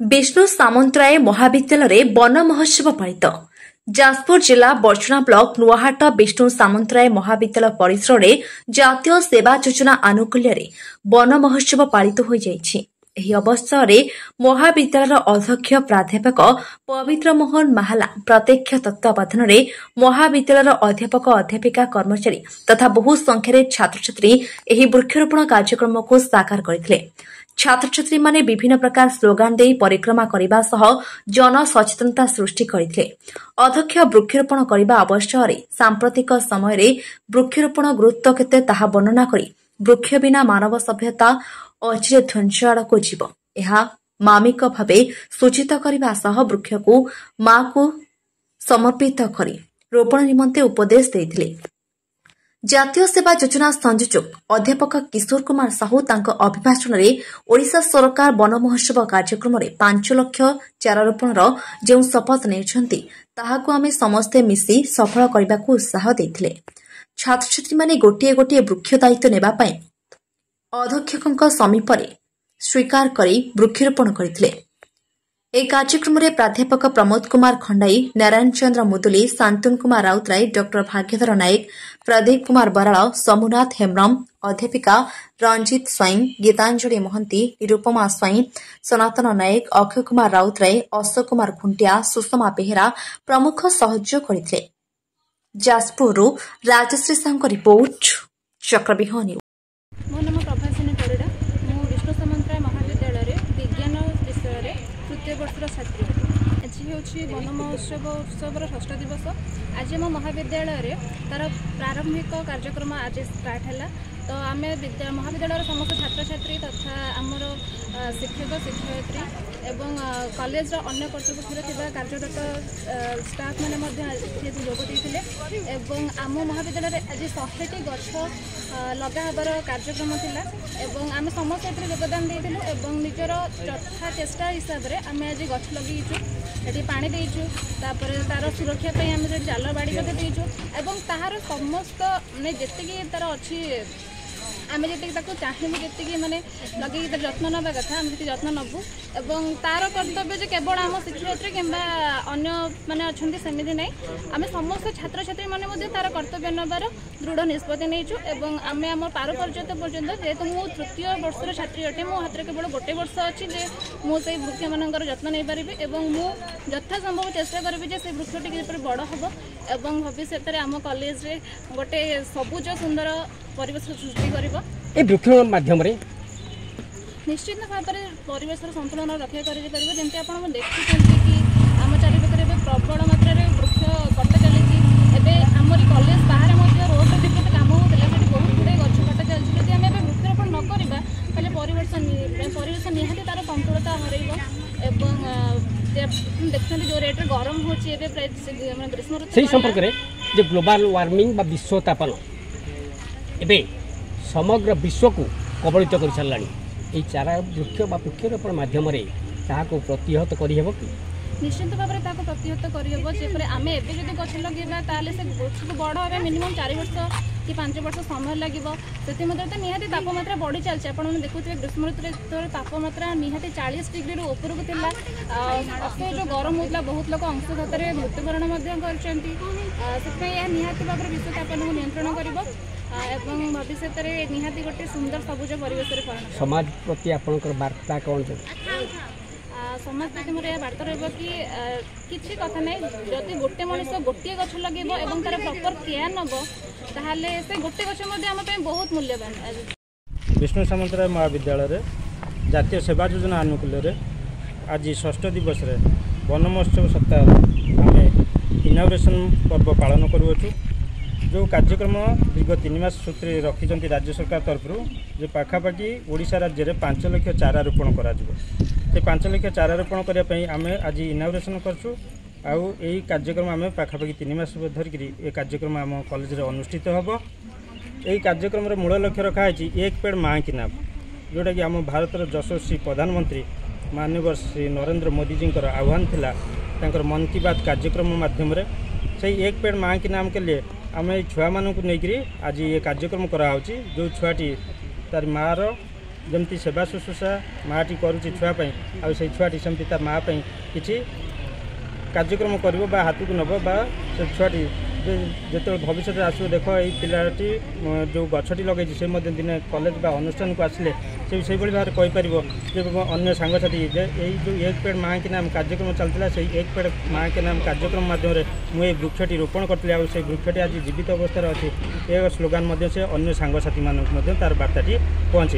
विष्णु सामंतराय महाविद्यालय वन महोत्सव पालित जाजपुर जिला बर्चना ब्लॉक नुआहाट विष्णु सामंतराय महाविद्यालय परिसर में जातीय सेवा योजना आनुकूल्य वन महोत्सव पालित हो जाइछि। ଏହି ଅବସରରେ ମହାବିଦ୍ୟାଳୟର ଅଧ୍ୟକ୍ଷ ପ୍ରାଧ୍ୟାପକ ପବିତ୍ର ମୋହନ ମାହାଲା ପ୍ରତ୍ୟକ୍ଷ ତତ୍ତ୍ୱାବଧାନରେ ମହାବିଦ୍ୟାଳୟର ଅଧ୍ୟାପକ ଅଧ୍ୟାପିକା କର୍ମଚାରୀ ତଥା ବହୁ ସଂଖ୍ୟାରେ ଛାତ୍ରଛାତ୍ରୀ ଏହି ବୃକ୍ଷରୋପଣ କାର୍ଯ୍ୟକ୍ରମକୁ ସାକାର କରିଥିଲେ। ଛାତ୍ରଛାତ୍ରୀମାନେ ବିଭିନ୍ନ ପ୍ରକାର ସ୍ଲୋଗାନ ଦେଇ ପରିକ୍ରମା କରିବା ସହ ଜନସଚେତନତା ସୃଷ୍ଟି କରିଥିଲେ। ଅଧ୍ୟକ୍ଷ ବୃକ୍ଷରୋପଣ କରିବା ଅବସରରେ ସାମ୍ପ୍ରତିକ ସମୟରେ ବୃକ୍ଷରୋପଣ ଗୁରୁତ୍ୱ କେତେ ତାହା ବର୍ଣ୍ଣନା କରି ବୃକ୍ଷ ବିନା ମାନବ ସଭ୍ୟତା ଅଚିରେ ଧ୍ୱଂସ ଆଡ଼କୁ ଯିବ ଏହା ମାମିକ ଭାବେ ସୂଚିତ କରିବା ସହ ବୃକ୍ଷକୁ ମାକୁ ସମର୍ପିତ କରି ରୋପଣ ନିମନ୍ତେ ଉପଦେଶ ଦେଇଥିଲେ। ଜାତୀୟ ସେବା ଯୋଜନା ସଂଯୋଜକ ଅଧ୍ୟାପକ କିଶୋର କୁମାର ସାହୁ ତାଙ୍କ ଅଭିଭାଷଣରେ ଓଡ଼ିଶା ସରକାର ବନ ମହୋତ୍ସବ କାର୍ଯ୍ୟକ୍ରମରେ 5 ଲକ୍ଷ ଚାରା ରୋପଣର ଯେଉଁ ଶପଥ ନେଇଛନ୍ତି ତାହାକୁ ଆମେ ସମସ୍ତେ ମିଶି ସଫଳ କରିବାକୁ ଉତ୍ସାହ ଦେଇଥିଲେ। ଛାତ୍ରଛାତ୍ରୀମାନେ ଗୋଟିଏ ଗୋଟିଏ ବୃକ୍ଷ ଦାୟିତ୍ୱ ନେବା ପାଇଁ ଅଧ୍ୟକ୍ଷକଙ୍କ ସମୀପରେ ସ୍ୱୀକାର କରି ବୃକ୍ଷରୋପଣ କରିଥିଲେ। ଏହି କାର୍ଯ୍ୟକ୍ରମରେ ପ୍ରାଧ୍ୟାପକ ପ୍ରମୋଦ କୁମାର ଖଣ୍ଡାଇ, ନାରାୟଣ ଚନ୍ଦ୍ର ମୁଦୁଲି, ଶାନ୍ତନୁ କୁମାର ରାଉତରାୟ, ଡକ୍ଟର ଭାଗ୍ୟଧର ନାୟକ, ପ୍ରଦୀପ କୁମାର ବରାଳ, ସମୁନାଥ ହେମ୍ରମ, ଅଧ୍ୟାପିକା ରଞ୍ଜିତ ସ୍ୱାଇଁ, ଗୀତାଞ୍ଜଳି ମହାନ୍ତି, ନିରୁପମା ସ୍ୱାଇଁ, ସନାତନ ନାୟକ, ଅକ୍ଷୟ କୁମାର ରାଉତରାୟ, ଅଶୋକ କୁମାର ଖୁଣ୍ଟିଆ, ସୁଷମା ବେହେରା ପ୍ରମୁଖ ସହଯୋଗ କରିଥିଲେ। ଯାଜପୁରରୁ ରାଜଶ୍ରୀ ସାହୁଙ୍କ ରିପୋର୍ଟ, ଚକ୍ରବିହନ। ମୋ ନାମ ପ୍ରଭାସିନୀ ପରିଡ଼ା। ମୁଁ ବିଷ୍ଣୁ ସାମନ୍ତରାୟ ମହାବିଦ୍ୟାଳୟରେ ବିଜ୍ଞାନ ବିଷୟରେ ତୃତୀୟ ବର୍ଷର ଛାତ୍ରୀ। ଆଜି ହେଉଛି ବନ ମହୋତ୍ସବ ଉତ୍ସବର ଷଷ୍ଠ ଦିବସ। ଆଜି ଆମ ମହାବିଦ୍ୟାଳୟରେ ତାର ପ୍ରାରମ୍ଭିକ କାର୍ଯ୍ୟକ୍ରମ ଆଜି ଷ୍ଟାର୍ଟ ହେଲା। ତ ଆମେ ମହାବିଦ୍ୟାଳୟର ସମସ୍ତ ଛାତ୍ରଛାତ୍ରୀ ତଥା ଆମର ଶିକ୍ଷକ ଶିକ୍ଷୟିତ୍ରୀ ଏବଂ କଲେଜର ଅନ୍ୟ କର୍ତ୍ତୃପକ୍ଷରେ ଥିବା କାର୍ଯ୍ୟରତ ଷ୍ଟାଫ୍ ମାନେ ମଧ୍ୟ ଏଥିରେ ଯୋଗ ଦେଇଥିଲେ ଏବଂ ଆମ ମହାବିଦ୍ୟାଳୟରେ ଆଜି 100ଟି ଗଛ ଲଗା ହେବାର କାର୍ଯ୍ୟକ୍ରମ ଥିଲା ଏବଂ ଆମେ ସମସ୍ତେ ଏଥିରେ ଯୋଗଦାନ ଦେଇଥିଲୁ ଏବଂ ନିଜର ଯଥା ଚେଷ୍ଟା ହିସାବରେ ଆମେ ଆଜି ଗଛ ଲଗେଇଛୁ, ଏଠି ପାଣି ଦେଇଛୁ, ତାପରେ ତାର ସୁରକ୍ଷା ପାଇଁ ଆମେ ସେଠି ଜାଲ ବାଡ଼ି ମଧ୍ୟ ଦେଇଛୁ ଏବଂ ତାହାର ସମସ୍ତ ମାନେ ଯେତିକି ତାର ଅଛି ଆମେ ଯେତିକି ତାକୁ ଚାହିଁବୁ ଯେତିକି ମାନେ ଲଗେଇକି ତାର ଯତ୍ନ ନେବା କଥା ଆମେ ସେତିକି ଯତ୍ନ ନେବୁ ଏବଂ ତାର କର୍ତ୍ତବ୍ୟ ଯେ କେବଳ ଆମ ଶିକ୍ଷୟିତ୍ରୀ କିମ୍ବା ଅନ୍ୟ ମାନେ ଅଛନ୍ତି ସେମିତି ନାହିଁ, ଆମେ ସମସ୍ତ ଛାତ୍ରଛାତ୍ରୀମାନେ ମଧ୍ୟ ତାର କର୍ତ୍ତବ୍ୟ ନେବାର ଦୃଢ଼ ନିଷ୍ପତ୍ତି ନେଇଛୁ ଏବଂ ଆମେ ଆମ ପାରୁପର୍ଯ୍ୟନ୍ତ ପର୍ଯ୍ୟନ୍ତ ଯେହେତୁ ମୁଁ ତୃତୀୟ ବର୍ଷର ଛାତ୍ରୀ ଅଟେ, ମୋ ହାତରେ କେବଳ ଗୋଟେ ବର୍ଷ ଅଛି ଯେ ମୁଁ ସେଇ ବୃକ୍ଷମାନଙ୍କର ଯତ୍ନ ନେଇପାରିବି ଏବଂ ମୁଁ ଯଥାସମ୍ଭବ ଚେଷ୍ଟା କରିବି ଯେ ସେଇ ବୃକ୍ଷଟି ଯେପରି ବଡ଼ ହେବ ଏବଂ ଭବିଷ୍ୟତରେ ଆମ କଲେଜରେ ଗୋଟେ ସବୁଜ ସୁନ୍ଦର ପରିବେଶ ସୃଷ୍ଟି କରିବ। ଏ ବୃକ୍ଷ ମାଧ୍ୟମରେ ନିଶ୍ଚିତ ଭାବରେ ପରିବେଶର ସନ୍ତୁଳନ ରକ୍ଷା କରିପାରିବ। ଯେମିତି ଆପଣ ଦେଖୁଛନ୍ତି କି ଆମ ଚାରିପାଖରେ ଏବେ ପ୍ରବଳ ମାତ୍ରାରେ ବୃକ୍ଷ କଟା ଚାଲିଛି। ଏବେ ଆମରି କଲେଜ ବାହାରେ ମଧ୍ୟ ରୋଡ଼ରେ ଯେମିତି କାମ ହେଉଥିଲା ସେଠି ବହୁତ ଗୁଡ଼ିଏ ଗଛ କଟା ଚାଲିଛି। ଯଦି ଆମେ ଏବେ ବୃକ୍ଷରୋପଣ ନ କରିବା ତାହେଲେ ପରିବେଶ ନିହାତି ତାର ସନ୍ତୁଳତା ହରାଇବ ଏବଂ ଦେଖୁଛନ୍ତି ଯେଉଁ ରେଟ୍ରେ ଗରମ ହେଉଛି ଏବେ ପ୍ରାୟ ଗ୍ରୀଷ୍ମ ଋତୁ ସେହି ସମ୍ପର୍କରେ ଯେ ଗ୍ଲୋବାଲ ୱାର୍ମିଂ ବା ବିଶ୍ୱତାପନ ଏବେ ସମଗ୍ର ବିଶ୍ୱକୁ କବଳିତ କରିସାରିଲାଣି। এই ଚାରା ବୃକ୍ଷ ବା ବୃକ୍ଷରୋପଣ ମାଧ୍ୟମରେ ତାହାକୁ ପ୍ରତିହତ କରିହେବ କି? ନିଶ୍ଚିତ ଭାବରେ ତାହାକୁ ପ୍ରତିହତ କରିହେବ। ଯେପରି ଆମେ ଏବେ ଯଦି ଗଛ ଲଗାଇବା ତାହେଲେ ସେ ଗଛକୁ ବଡ଼ ହେବା ମିନିମମ୍ 4 ବର୍ଷ କି 5 ବର୍ଷ ସମୟ ଲାଗିବ। ସେଥିମଧ୍ୟରେ ତ ନିହାତି ତାପମାତ୍ରା ବଢ଼ି ଚାଲିଛି। ଆପଣମାନେ ଦେଖୁଥିବେ ଗ୍ରୀଷ୍ମ ଋତୁରେ ଯେତେବେଳେ ତାପମାତ୍ରା ନିହାତି 40 ଡିଗ୍ରୀରୁ ଉପରକୁ ଥିଲା, ଅସହ୍ୟ ଗରମ ହେଉଥିଲା, ବହୁତ ଲୋକ ଅଂଶୁଘାତରେ ମୃତ୍ୟୁବରଣ ମଧ୍ୟ କରିଛନ୍ତି। ସେଥିପାଇଁ ଏହା ନିହାତି ଭାବରେ ବିଶ୍ୱତାପନକୁ ନିୟନ୍ତ୍ରଣ କରିବ ଏବଂ ଭବିଷ୍ୟତରେ ନିହାତି ଗୋଟେ ସୁନ୍ଦର ସବୁଜ ପରିବେଶରେ ପରିଣତ। ସମାଜ ପ୍ରତି ଆପଣଙ୍କର ବାର୍ତ୍ତା କ'ଣ? ସମାଜ ପ୍ରତି ମୋର ଏହା ବାର୍ତ୍ତା ରହିବ କି କିଛି କଥା ନାହିଁ, ଯଦି ଗୋଟେ ମଣିଷ ଗୋଟିଏ ଗଛ ଲଗାଇବ ଏବଂ ତାର ପ୍ରପର କେୟାର ନେବ ତାହେଲେ ସେ ଗୋଟେ ଗଛ ମଧ୍ୟ ଆମ ପାଇଁ ବହୁତ ମୂଲ୍ୟବାନ। ବିଷ୍ଣୁ ସାମନ୍ତରାୟ ମହାବିଦ୍ୟାଳୟରେ ଜାତୀୟ ସେବା ଯୋଜନା ଆନୁକୂଲ୍ୟରେ ଆଜି ଷଷ୍ଠ ଦିବସରେ ବନ ମହୋତ୍ସବ ସପ୍ତାହ ଆମେ ଇନାଗୁରେସନ୍ ପର୍ବ ପାଳନ କରୁଅଛୁ। ଯେଉଁ କାର୍ଯ୍ୟକ୍ରମ ଦୀର୍ଘ 3 ମାସ ସୂତ୍ରରେ ରଖିଛନ୍ତି ରାଜ୍ୟ ସରକାର ତରଫରୁ ଯେ ପାଖାପାଖି ଓଡ଼ିଶା ରାଜ୍ୟରେ 5 ଲକ୍ଷ ଚାରା ରୋପଣ କରାଯିବ। ସେ 5 ଲକ୍ଷ ଚାରା ରୋପଣ କରିବା ପାଇଁ ଆମେ ଆଜି ଇନାଗୁରେସନ୍ କରୁଛୁ। ଆଉ ଏହି କାର୍ଯ୍ୟକ୍ରମ ଆମେ ପାଖାପାଖି 3 ମାସ ଧରିକିରି ଏ କାର୍ଯ୍ୟକ୍ରମ ଆମ କଲେଜରେ ଅନୁଷ୍ଠିତ ହେବ। ଏହି କାର୍ଯ୍ୟକ୍ରମର ମୂଳ ଲକ୍ଷ୍ୟ ରଖାଯାଇଛି ଏକ ପେଡ଼ ମାଁ କି ନାମ, ଯେଉଁଟାକି ଆମ ଭାରତର ଯଶସ୍ୱୀ ପ୍ରଧାନମନ୍ତ୍ରୀ ମାନ୍ୟବର ଶ୍ରୀ ନରେନ୍ଦ୍ର ମୋଦିଜୀଙ୍କର ଆହ୍ୱାନ ଥିଲା ତାଙ୍କର ମନ୍ କି ବାତ୍ କାର୍ଯ୍ୟକ୍ରମ ମାଧ୍ୟମରେ। ସେଇ ଏକ ପେଡ଼ ମାଁ କି ନାମ କେ ଲିଏ ଆମେ ଏଇ ଛୁଆମାନଙ୍କୁ ନେଇକରି ଆଜି ଏ କାର୍ଯ୍ୟକ୍ରମ କରାହେଉଛି। ଯେଉଁ ଛୁଆଟି ତାର ମାଆର जमती सेवा शुश्रूषा माटी करुच्ची छुआपाई आई छुआटी सेमती ता माँ किसी कार्यक्रम कर हाथ को नब से छुआटी जो भविष्य आसो देख ये पिलाटी जो गछटी लगे से दिन कॉलेज बा अनुष्ठान को आसिले से भाव में कहीपर अन्य सांगसाथी यही जो एक पेड़ माँ के नाम कार्यक्रम चलता से एक पेड़ माँ के नाम कार्यक्रम माध्यम मुझे वृक्षटी रोपण करी से वृक्षटी आज जीवित अवस्था अच्छी ये स्लोगान से अन्य सांगसाथी मानक तार बार्ताटी पहुँचे।